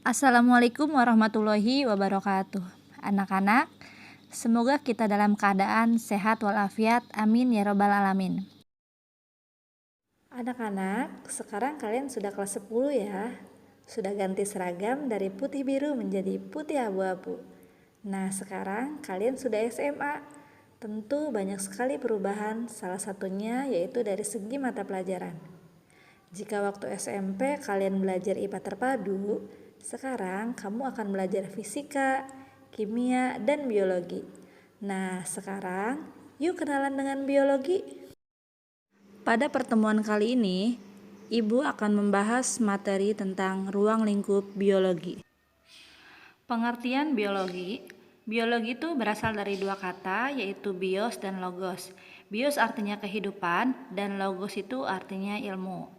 Assalamualaikum warahmatullahi wabarakatuh. Anak-anak, semoga kita dalam keadaan sehat walafiat. Amin ya robbal alamin. Anak-anak, sekarang kalian sudah kelas 10 ya. Sudah ganti seragam dari putih biru menjadi putih abu-abu. Nah, sekarang kalian sudah SMA. Tentu banyak sekali perubahan, salah satunya yaitu dari segi mata pelajaran. Jika waktu SMP kalian belajar IPA terpadu, sekarang kamu akan belajar fisika, kimia, dan biologi. Nah, sekarang yuk kenalan dengan biologi. Pada pertemuan kali ini, Ibu akan membahas materi tentang ruang lingkup biologi. Pengertian biologi. Biologi itu berasal dari dua kata, yaitu bios dan logos. Bios artinya kehidupan dan logos itu artinya ilmu.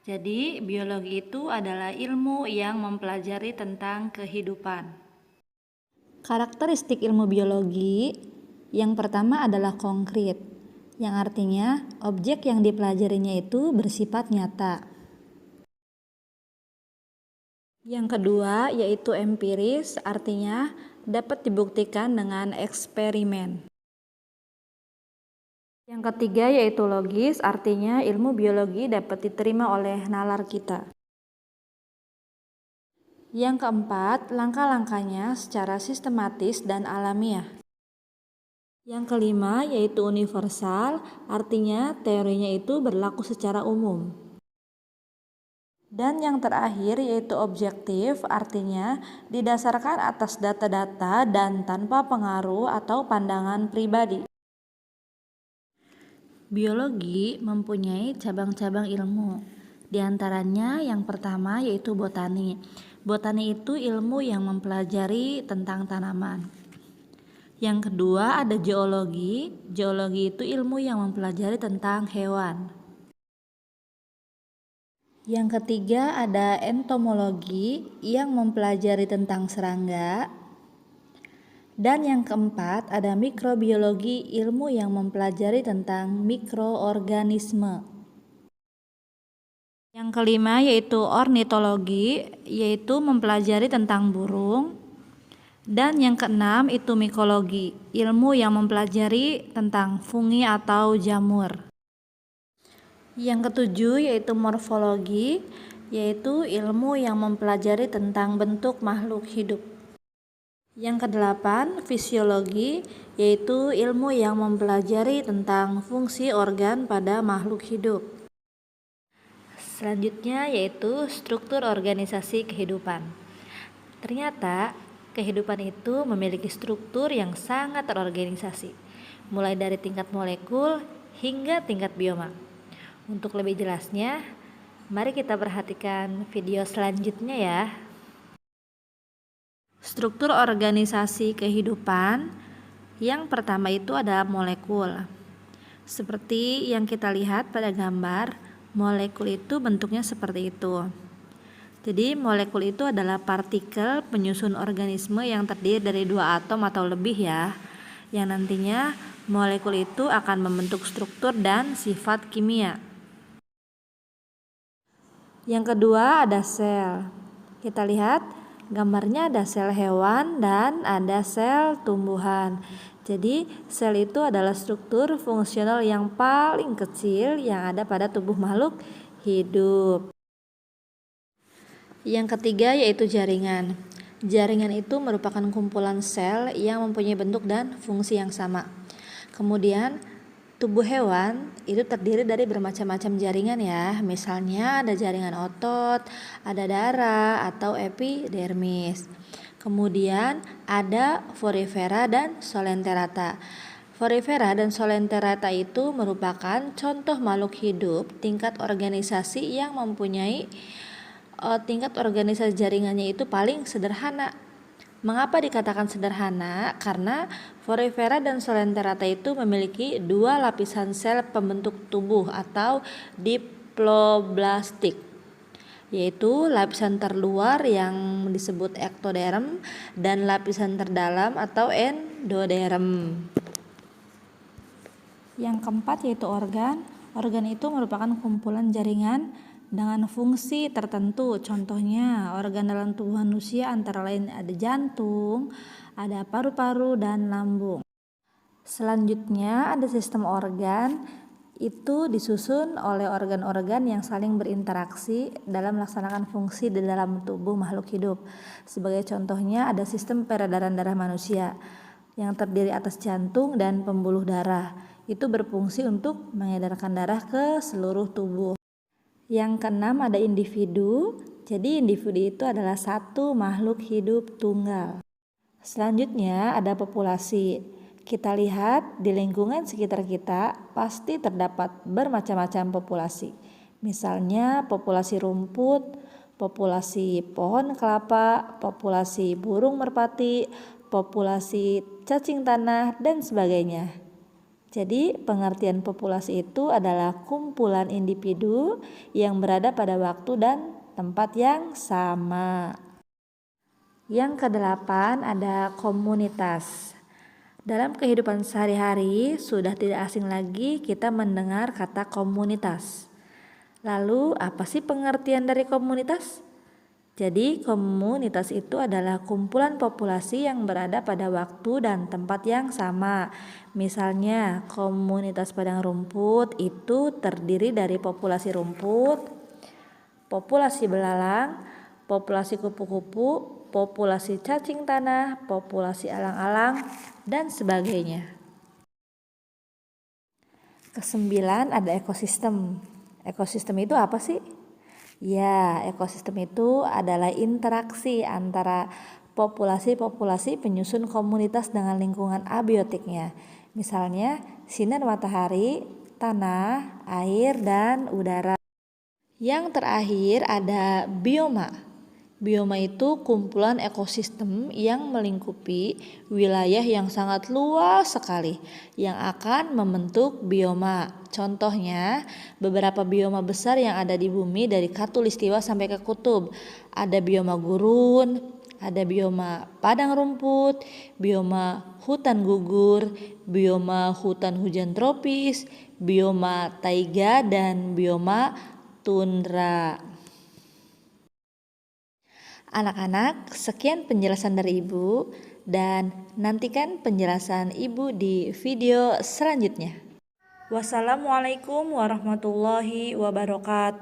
Jadi, biologi itu adalah ilmu yang mempelajari tentang kehidupan. Karakteristik ilmu biologi yang pertama adalah konkret, yang artinya objek yang dipelajarinya itu bersifat nyata. Yang kedua yaitu empiris, artinya dapat dibuktikan dengan eksperimen. Yang ketiga yaitu logis, artinya ilmu biologi dapat diterima oleh nalar kita. Yang keempat, langkah-langkahnya secara sistematis dan alamiah. Yang kelima yaitu universal, artinya teorinya itu berlaku secara umum. Dan yang terakhir yaitu objektif, artinya didasarkan atas data-data dan tanpa pengaruh atau pandangan pribadi. Biologi mempunyai cabang-cabang ilmu. Di antaranya yang pertama yaitu botani. Botani itu ilmu yang mempelajari tentang tanaman. Yang kedua ada geologi. Geologi itu ilmu yang mempelajari tentang hewan. Yang ketiga ada entomologi yang mempelajari tentang serangga. Dan yang keempat ada mikrobiologi, ilmu yang mempelajari tentang mikroorganisme. Yang kelima yaitu ornitologi, yaitu mempelajari tentang burung. Dan yang keenam itu mikologi, ilmu yang mempelajari tentang fungi atau jamur. Yang ketujuh yaitu morfologi, yaitu ilmu yang mempelajari tentang bentuk makhluk hidup. Yang kedelapan, fisiologi, yaitu ilmu yang mempelajari tentang fungsi organ pada makhluk hidup. Selanjutnya yaitu struktur organisasi kehidupan. Ternyata kehidupan itu memiliki struktur yang sangat terorganisasi, mulai dari tingkat molekul hingga tingkat bioma. Untuk lebih jelasnya, mari kita perhatikan video selanjutnya ya. Struktur organisasi kehidupan yang pertama itu ada molekul. Seperti yang kita lihat pada gambar, molekul itu bentuknya seperti itu. Jadi molekul itu adalah partikel penyusun organisme yang terdiri dari dua atom atau lebih ya, yang nantinya molekul itu akan membentuk struktur dan sifat kimia. Yang kedua ada sel. Kita lihat gambarnya ada sel hewan dan ada sel tumbuhan. Jadi sel itu adalah struktur fungsional yang paling kecil yang ada pada tubuh makhluk hidup. Yang ketiga yaitu jaringan. Jaringan itu merupakan kumpulan sel yang mempunyai bentuk dan fungsi yang sama. Kemudian tubuh hewan itu terdiri dari bermacam-macam jaringan ya. Misalnya ada jaringan otot, ada darah atau epidermis. Kemudian ada forivera dan solenterata. Forivera dan solenterata itu merupakan contoh makhluk hidup tingkat organisasi yang mempunyai tingkat organisasi jaringannya itu paling sederhana. Mengapa dikatakan sederhana? Karena forivera dan solenterata itu memiliki dua lapisan sel pembentuk tubuh atau diploblastik, yaitu lapisan terluar yang disebut ektoderm dan lapisan terdalam atau endoderm. Yang keempat yaitu organ. Organ itu merupakan kumpulan jaringan dengan fungsi tertentu. Contohnya, organ dalam tubuh manusia antara lain ada jantung, ada paru-paru, dan lambung. Selanjutnya ada sistem organ, itu disusun oleh organ-organ yang saling berinteraksi dalam melaksanakan fungsi di dalam tubuh makhluk hidup. Sebagai contohnya ada sistem peredaran darah manusia yang terdiri atas jantung dan pembuluh darah. Itu berfungsi untuk mengedarkan darah ke seluruh tubuh. Yang keenam ada individu. Jadi individu itu adalah satu makhluk hidup tunggal. Selanjutnya ada populasi. Kita lihat di lingkungan sekitar kita pasti terdapat bermacam-macam populasi. Misalnya populasi rumput, populasi pohon kelapa, populasi burung merpati, populasi cacing tanah, dan sebagainya. Jadi pengertian populasi itu adalah kumpulan individu yang berada pada waktu dan tempat yang sama. Yang kedelapan ada komunitas. Dalam kehidupan sehari-hari sudah tidak asing lagi kita mendengar kata komunitas. Lalu apa sih pengertian dari komunitas? Jadi komunitas itu adalah kumpulan populasi yang berada pada waktu dan tempat yang sama. Misalnya komunitas padang rumput itu terdiri dari populasi rumput, populasi belalang, populasi kupu-kupu, populasi cacing tanah, populasi alang-alang, dan sebagainya. Kesembilan ada ekosistem. Ekosistem itu apa sih? Ya, ekosistem itu adalah interaksi antara populasi-populasi penyusun komunitas dengan lingkungan abiotiknya. Misalnya sinar matahari, tanah, air, dan udara. Yang terakhir ada bioma. Bioma itu kumpulan ekosistem yang melingkupi wilayah yang sangat luas sekali yang akan membentuk bioma. Contohnya, beberapa bioma besar yang ada di bumi dari khatulistiwa sampai ke kutub. Ada bioma gurun, ada bioma padang rumput, bioma hutan gugur, bioma hutan hujan tropis, bioma taiga, dan bioma tundra. Anak-anak, sekian penjelasan dari Ibu dan nantikan penjelasan Ibu di video selanjutnya. Wassalamualaikum warahmatullahi wabarakatuh.